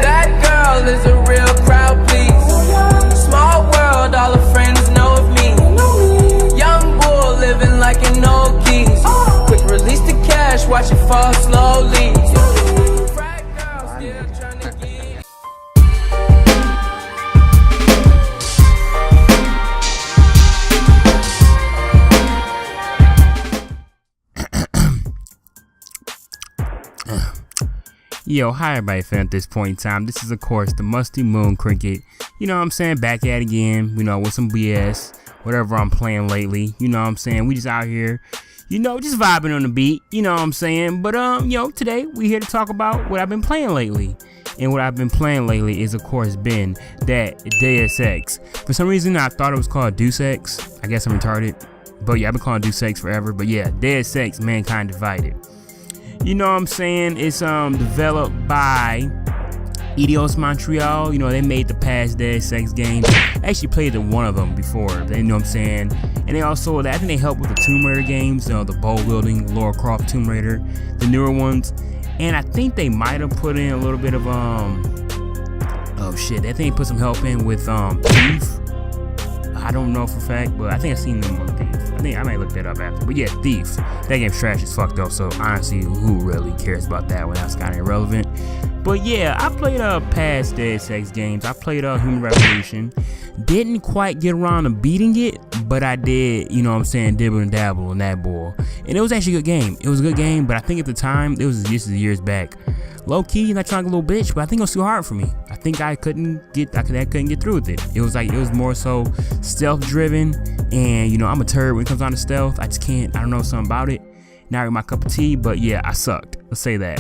That girl is a real crowd, please. Small world, all her friends know of me. Young bull living like an old geese. Quick release the cash, watch it fall slowly. Frat girl still trying to get. Yo, hi everybody at this point in time. This is of course the MustyMoonCriket. You know what I'm saying, back at it again, you know, with some BS, whatever I'm playing lately, you know what I'm saying. We just out here, you know, just vibing on the beat, you know what I'm saying. But you know, today we here to talk about what I've been playing lately. And what I've been playing lately is of course been that Deus Ex. For some reason I thought it was called Deus Ex. I guess I'm retarded. But yeah, I've been calling Deus Ex forever. But yeah, Deus Ex, Mankind Divided. You know what I'm saying? It's developed by Eidos, Montreal. You know, they made the past Deus Ex games. I actually played one of them before. You know what I'm saying? And they also, I think they helped with the Tomb Raider games. You know, the bow wielding, Lara Croft Tomb Raider, the newer ones. And I think they might have put in a little bit of oh shit, I think they put some help in with Thief. I don't know for a fact, but I think I've seen them on Thief. I think I might look that up after. But yeah, Thief. That game's trash as fuck though, so honestly, who really cares about that one? That's kind of irrelevant. But yeah, I played past Deus Ex games. I played Human Revolution. Didn't quite get around to beating it, but I did, you know what I'm saying, dibble and dabble in that boy. And it was actually a good game. It was a good game, but I think at the time, it was just years back. Low key, not trying to be a little bitch, but I think it was too hard for me. I think I couldn't get through with it. It was more so stealth driven, and you know, I'm a turd when it comes down to stealth. I just can't, I don't know something about it. Not really my cup of tea, but yeah, I sucked. Let's say that.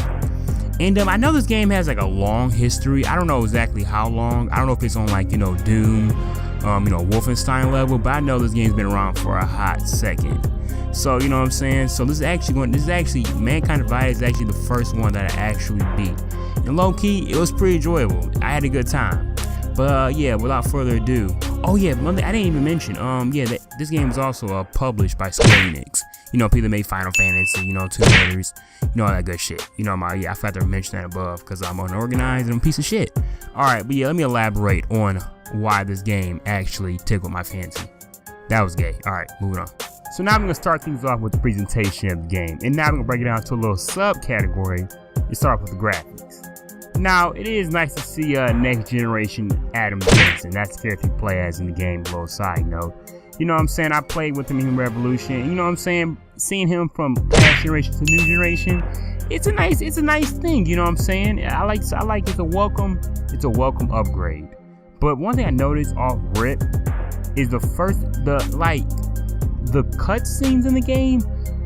And I know this game has like a long history. I don't know exactly how long. I don't know if it's on like, you know, Doom, you know, Wolfenstein level, but I know this game's been around for a hot second. So, you know what I'm saying? So this is actually Mankind Divided is actually the first one that I actually beat. And low key, it was pretty enjoyable. I had a good time. But yeah, without further ado. Oh yeah, one thing I didn't even mention. This game is also published by Square Enix. You know, people that made Final Fantasy, you know, Tomb Raiders, you know, all that good shit. You know, I forgot to mention that above because I'm unorganized and I'm a piece of shit. Alright, but yeah, let me elaborate on why this game actually tickled my fancy. That was gay. Alright, moving on. So now I'm going to start things off with the presentation of the game. And now I'm going to break it down to a little subcategory and start off with the graphics. Now, it is nice to see next generation Adam Jensen. That's the character you play as in the game, a little side note. You know what I'm saying? I played with him in Revolution. You know what I'm saying? Seeing him from past generation to new generation, it's a nice thing. You know what I'm saying? I like it's a welcome upgrade. But one thing I noticed off rip is the cutscenes in the game.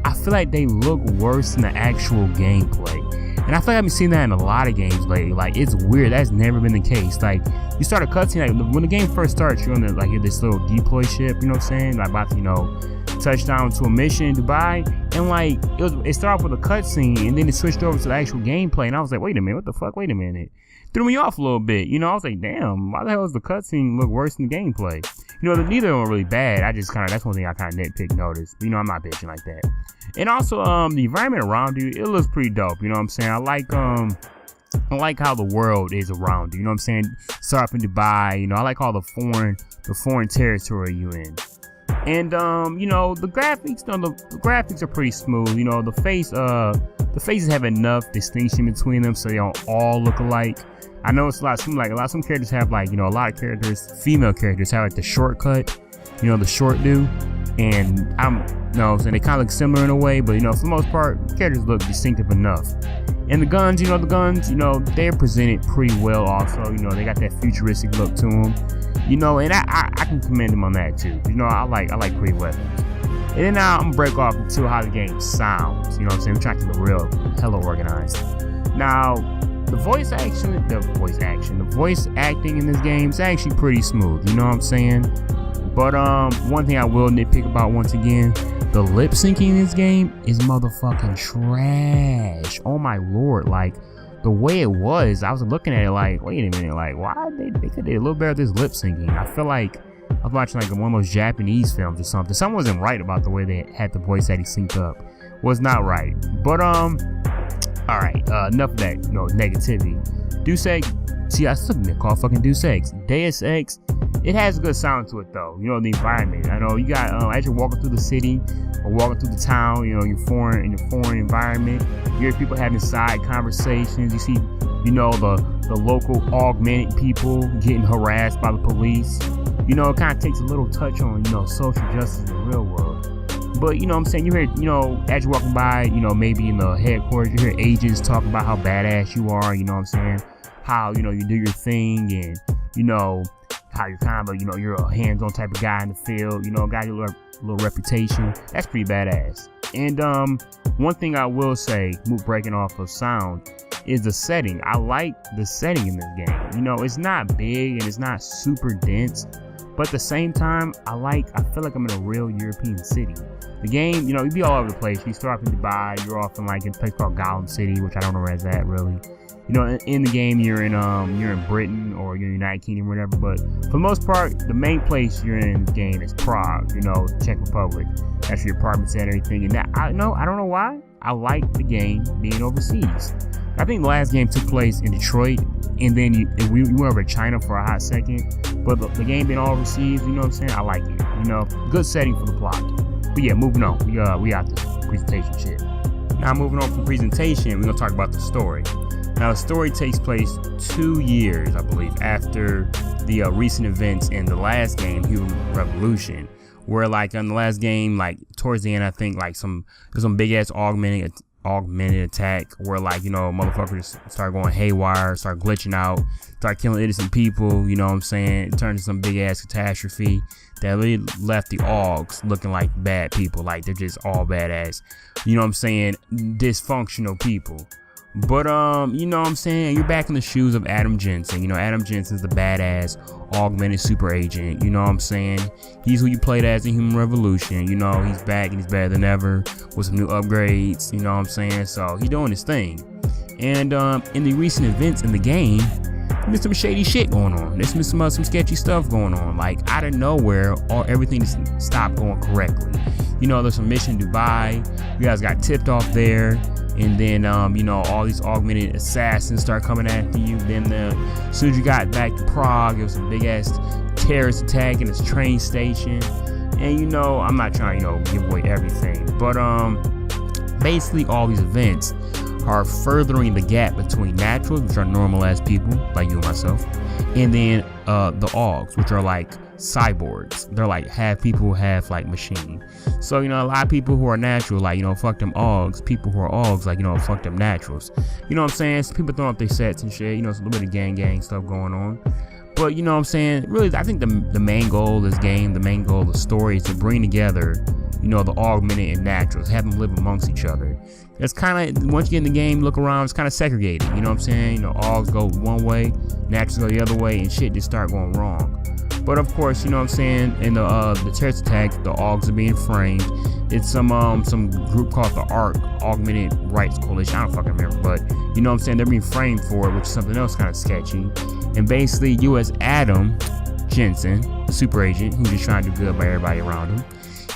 I feel like they look worse than the actual gameplay. And I feel like I've been seeing that in a lot of games lately. Like, it's weird. That's never been the case. Like, you start a cutscene, like, when the game first starts, you're on this little deploy ship, you know what I'm saying? Like, about to, you know, touch down to a mission in Dubai. And, like, it started off with a cutscene, and then it switched over to the actual gameplay. And I was like, wait a minute, what the fuck? Wait a minute. Threw me off a little bit. You know, I was like, damn, why the hell does the cutscene look worse than the gameplay? You know, neither of them are really bad. That's one thing I kind of nitpick notice. But, you know, I'm not bitching like that. And also, the environment around you, it looks pretty dope. You know what I'm saying? I like how the world is around you. You know what I'm saying? Start up in Dubai. You know, I like all the foreign territory you in. And you know, the graphics are pretty smooth. You know, the faces have enough distinction between them so they don't all look alike. I know it's some characters have, like, you know, a lot of characters, female characters have like the shortcut, you know, the short do. And so they kind of look similar in a way, but you know, for the most part, characters look distinctive enough. And the guns, they're presented pretty well also. You know, they got that futuristic look to them. You know, and I can commend them on that too. You know, I like pretty weapons. And then now I'm gonna break off into how the game sounds. You know what I'm saying? I'm trying to keep it real, hella organized. Now, the voice acting in this game is actually pretty smooth. You know what I'm saying? But one thing I will nitpick about once again, the lip syncing in this game is motherfucking trash. Oh my lord, like the way it was, I was looking at it like, wait a minute, like why they could do a little better at this lip syncing. I feel like I was watching like one of those Japanese films or something. Something wasn't right about the way they had the voice acting synced up. Was not right. But Alright, enough of that, negativity. Deus Ex, see, I still been called fucking Deus Ex. Deus Ex, it has a good sound to it though. The environment. I know you got, as you're walking through the city or walking through the town, you're in your foreign environment. You hear people having side conversations. You see, the local augmented people getting harassed by the police. It kind of takes a little touch on, social justice in the real world. But, what I'm saying, you hear, as you're walking by, maybe in the headquarters, you hear agents talking about how badass you are, what I'm saying? How, you do your thing and, how you're kind of you're a hands-on type of guy in the field, got your little reputation. That's pretty badass. And one thing I will say, breaking off of sound, is the setting. I like the setting in this game. It's not big and it's not super dense, but at the same time, I feel like I'm in a real European city. The game, you be all over the place. You start off in Dubai, you're off in a place called Gotham City, which I don't know where it's at really. In the game, you're in Britain or you're in the United Kingdom, or whatever. But for the most part, the main place you're in the game is Prague, Czech Republic. That's your apartments and everything. And I don't know why. I like the game being overseas. I think the last game took place in Detroit, and then we went over to China for a hot second. But the game being all overseas, what I'm saying? I like it. Good setting for the plot. But yeah, moving on. We got this presentation shit. Now moving on from presentation, we're gonna talk about the story. Now the story takes place 2 years, I believe, after the recent events in the last game, Human Revolution, where in the last game, towards the end, I think there's some big ass augmented attack where motherfuckers start going haywire, start glitching out, start killing innocent people. What I'm saying? It turned into some big ass catastrophe that really left the Augs looking like bad people, they're just all badass. What I'm saying? Dysfunctional people. But what I'm saying? You're back in the shoes of Adam Jensen. Adam Jensen's the badass augmented super agent. What I'm saying? He's who you played as in Human Revolution. He's back and he's better than ever with some new upgrades. What I'm saying? So he's doing his thing. And in the recent events in the game, there's some shady shit going on. There's been some sketchy stuff going on. Out of nowhere, everything just stopped going correctly. There's some mission in Dubai. You guys got tipped off there. And then, all these augmented assassins start coming after you. Then, as soon as you got back to Prague, it was a big ass terrorist attack in this train station. And, I'm not trying to, give away everything. But, basically, all these events are furthering the gap between naturals, which are normal ass people, like you and myself, and then, the Augs, which are cyborgs. They're half people, half machine. So a lot of people who are natural, fuck them Augs. People who are Augs, fuck them naturals. What I'm saying? So people throwing up their sets and shit. It's a little bit of gang stuff going on. But what I'm saying? Really, I think the main goal of this game, the main goal of the story, is to bring together the augmented and naturals, have them live amongst each other. It's kind of, once you get in the game, look around, it's kind of segregated. What I'm saying? Augs go one way, naturals go the other way, and shit just start going wrong. But of course, what I'm saying, in the terrorist attack, the Augs are being framed. It's some group called the ARC, Augmented Rights Coalition. I don't fucking remember, but what I'm saying, they're being framed for it, which is something else kind of sketchy. And basically, U.S. Adam Jensen, the super agent, who's just trying to do good by everybody around him,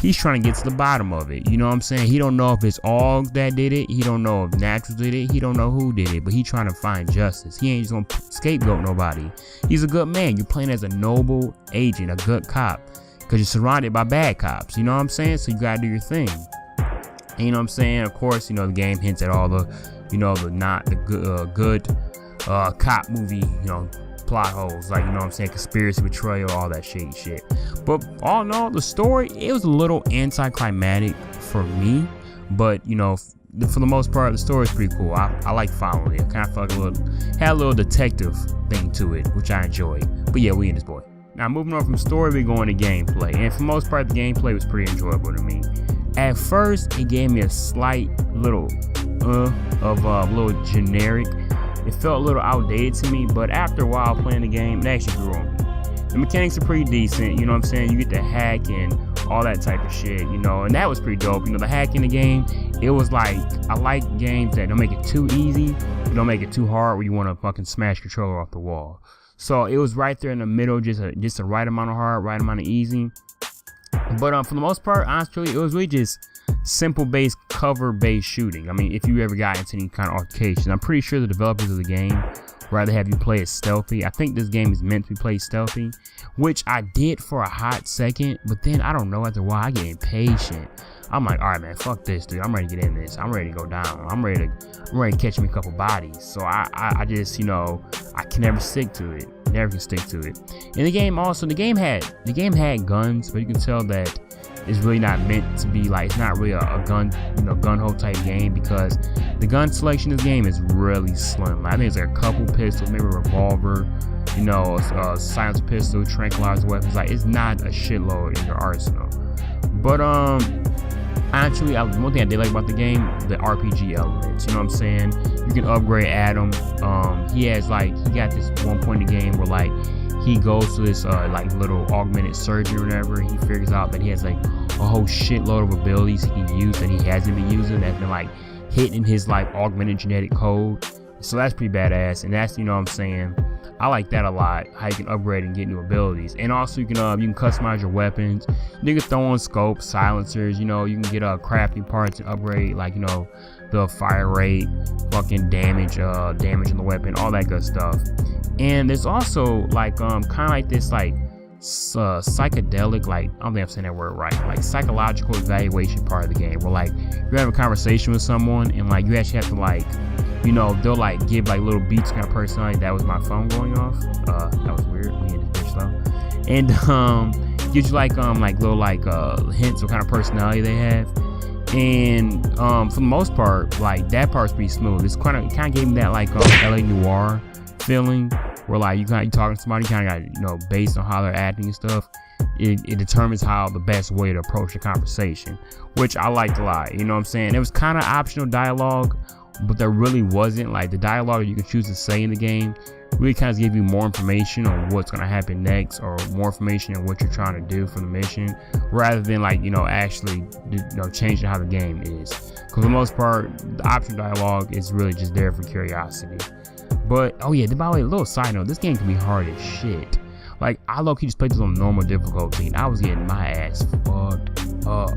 he's trying to get to the bottom of it. What I'm saying? He don't know if it's Augs that did it. He don't know if naturals did it. He don't know who did it, but he's trying to find justice. He ain't just gonna scapegoat nobody. He's a good man. You're playing as a noble agent, a good cop, because you're surrounded by bad cops. What I'm saying? So you gotta do your thing. And what I'm saying? Of course, the game hints at all the, the good cop movie, plot holes, what I'm saying, conspiracy, betrayal, all that shady shit. But all in all, the story, it was a little anticlimactic for me, but for the most part, the story is pretty cool. I like following it. Kind of had a little detective thing to it, which I enjoyed. But yeah, we in this boy. Now moving on from story, we going to gameplay, and for the most part, the gameplay was pretty enjoyable to me. At first, it gave me a slight little little generic. It felt a little outdated to me, but after a while playing the game, it actually grew on me. The mechanics are pretty decent, what I'm saying? You get to hack and all that type of shit, and that was pretty dope. The hack in the game, it was I like games that don't make it too easy, but don't make it too hard where you want to fucking smash controller off the wall. So it was right there in the middle, just the right amount of hard, right amount of easy. But for the most part, honestly, it was really just simple based cover based shooting. I mean, if you ever got into any kind of altercation, I'm pretty sure the developers of the game rather have you play it stealthy. I think this game is meant to be played stealthy, which I did for a hot second, but then I don't know, after a while I get impatient. I'm like, all right, man, fuck this, dude. I'm ready to get in this. I'm ready to go down. I'm ready to catch me a couple bodies. So I just, you know, I can never stick to it. Never can stick to it. And the game also, the game had guns, but you can tell that it's really not meant to be like, it's not really a gun, you know, gun hole type game, because the gun selection in this game is really slim. Like, I think it's like a couple pistols, maybe a revolver, you know, a silenced pistol, tranquilizer weapons. Like, it's not a shitload in your arsenal. But actually, one thing I did like about the game, the RPG elements. You know what I'm saying? You can upgrade Adam. He has like, he got this one point in the game where like he goes to this like little augmented surgeon or whatever. He figures out that he has like a whole shitload of abilities he can use that he hasn't been using, that's been like hidden in his like augmented genetic code. So that's pretty badass, and that's, you know what I'm saying, I like that a lot, how you can upgrade and get new abilities. And also you can customize your weapons. You can throw on scopes, silencers, you know, you can get crafting parts and upgrade, like, you know, the fire rate, fucking damage in the weapon, all that good stuff. And there's also like kind of like this like psychedelic, like, I don't think I'm saying that word right, like psychological evaluation part of the game, where like you're having a conversation with someone and like you actually have to, like, you know, they'll like give like little beats kind of personality. That was my phone going off. That was weird. We in this bitch though. And gives you like little like hints of kind of personality they have. And for the most part, like that part's pretty smooth. It's kind of gave me that like LA Noir feeling, where like you talking to somebody, kind of got, you know, based on how they're acting and stuff, it determines how the best way to approach the conversation, which I liked a lot. You know what I'm saying? It was kind of optional dialogue, but there really wasn't. Like, the dialogue you can choose to say in the game really kind of give you more information on what's going to happen next, or more information on what you're trying to do for the mission, rather than like, you know, actually, you know, changing how the game is. Because for the most part, the optional dialogue is really just there for curiosity. But oh yeah, by the way, a little side note, this game can be hard as shit. Like, I low-key just played this on normal difficulty and I was getting my ass fucked up.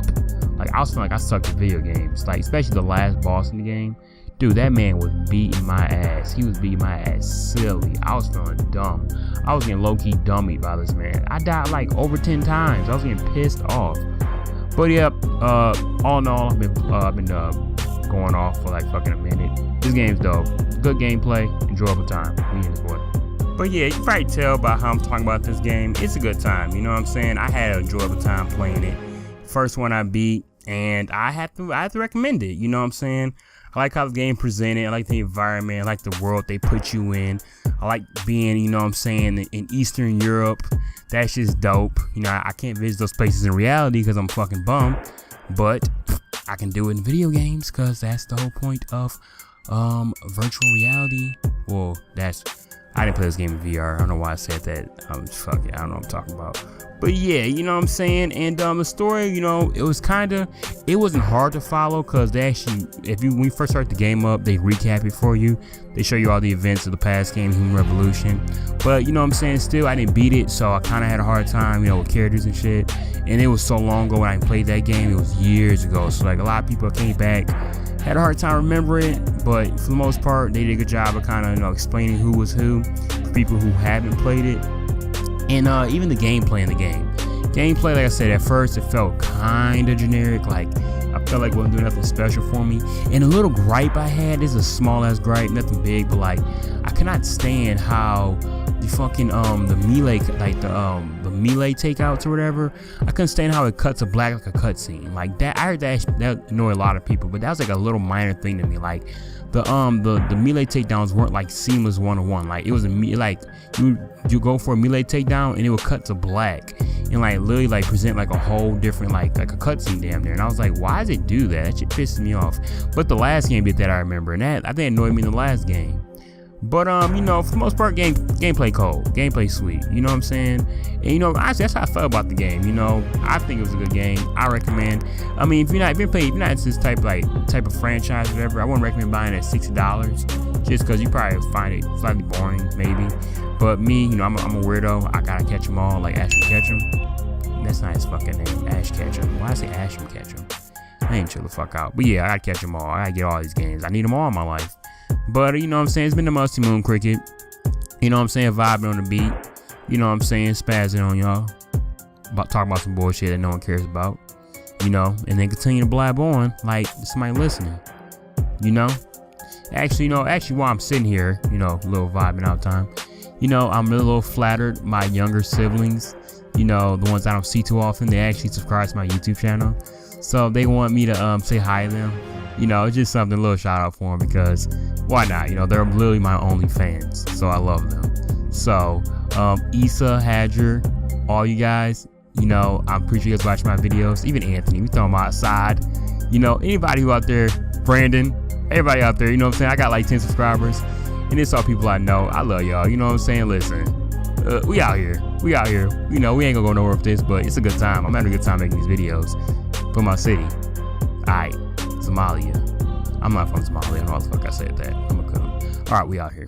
Like, I was feeling like I sucked at video games, like especially the last boss in the game. Dude, that man was beating my ass. He was beating my ass silly. I was feeling dumb. I was getting low-key dummied by this man. I died like over 10 times. I was getting pissed off. But yeah, all in all, I've been going off for like fucking a minute. This game's dope. Good gameplay, enjoyable time. We in this boy. But yeah, you can probably tell by how I'm talking about this game, it's a good time. You know what I'm saying? I had an enjoyable time playing it. First one I beat, and I have to recommend it. You know what I'm saying? I like how the game presented. I like the environment. I like the world they put you in. I like being, you know what I'm saying, in Eastern Europe. That's just dope. You know, I can't visit those places in reality because I'm fucking bummed. But I can do it in video games, because that's the whole point of virtual reality. Well, I didn't play this game in VR. I don't know why I said that. Fuck it, I don't know what I'm talking about. But yeah, you know what I'm saying. And the story, you know, it wasn't hard to follow, because they actually, when you first start the game up, they recap it for you. They show you all the events of the past game, Human Revolution. But you know what I'm saying, still I didn't beat it, so I kind of had a hard time, you know, with characters and shit. And it was so long ago when I played that game. It was years ago, so like a lot of people came back, had a hard time remembering it, but for the most part, they did a good job of kind of, you know, explaining who was who for people who haven't played it. And even the gameplay in the game. Gameplay, like I said, at first it felt kind of generic. Like, I felt like it wasn't doing nothing special for me. And a little gripe I had, this is a small ass gripe, nothing big, but like, I cannot stand how the fucking the melee, like the melee takeouts or whatever, I couldn't stand how it cuts to black like a cutscene. Like that, I heard that annoyed a lot of people, but that was like a little minor thing to me. Like the melee takedowns weren't like seamless one-on-one. Like it was like you go for a melee takedown and it would cut to black and like literally like present like a whole different like a cutscene damn near. And I was like, why does it do that? That shit pisses me off. But the last game did that, I remember, and that I think annoyed me in the last game. But you know, for the most part, gameplay cold, gameplay sweet. You know what I'm saying? And you know, honestly, that's how I felt about the game. You know, I think it was a good game. I recommend. I mean, if you're not into this type of franchise, or whatever, I wouldn't recommend buying it at $60, just because you probably find it slightly boring, maybe. But me, you know, I'm a weirdo. I gotta catch them all, like Ashton Ketchum. That's not his fucking name, Ash Ketchum. Why I say Ashton Ketchum? I ain't chill the fuck out. But yeah, I gotta catch them all. I gotta get all these games. I need them all in my life. But you know what I'm saying? It's been the Musty Moon Cricket. You know what I'm saying? Vibing on the beat. You know what I'm saying? Spazzing on y'all. Talking about some bullshit that no one cares about. You know, and then continue to blab on like somebody listening. You know? Actually, while I'm sitting here, you know, a little vibing out time. You know, I'm a little flattered. My younger siblings, you know, the ones I don't see too often, they actually subscribe to my YouTube channel. So they want me to say hi to them. You know, it's just something, a little shout out for them, because why not? You know, they're literally my only fans, so I love them. So, Issa, Hadger, all you guys, you know, I'm pretty sure you guys watch my videos. Even Anthony, we throw him outside. You know, anybody who out there, Brandon, everybody out there, you know what I'm saying? I got like 10 subscribers, and it's all people I know. I love y'all, you know what I'm saying? Listen, we out here. You know, we ain't gonna go nowhere with this, but it's a good time. I'm having a good time making these videos for my city. Alright, Somalia. I'm not from Somalia. I don't know what the fuck I said that. I'm a coon. Alright, we out here.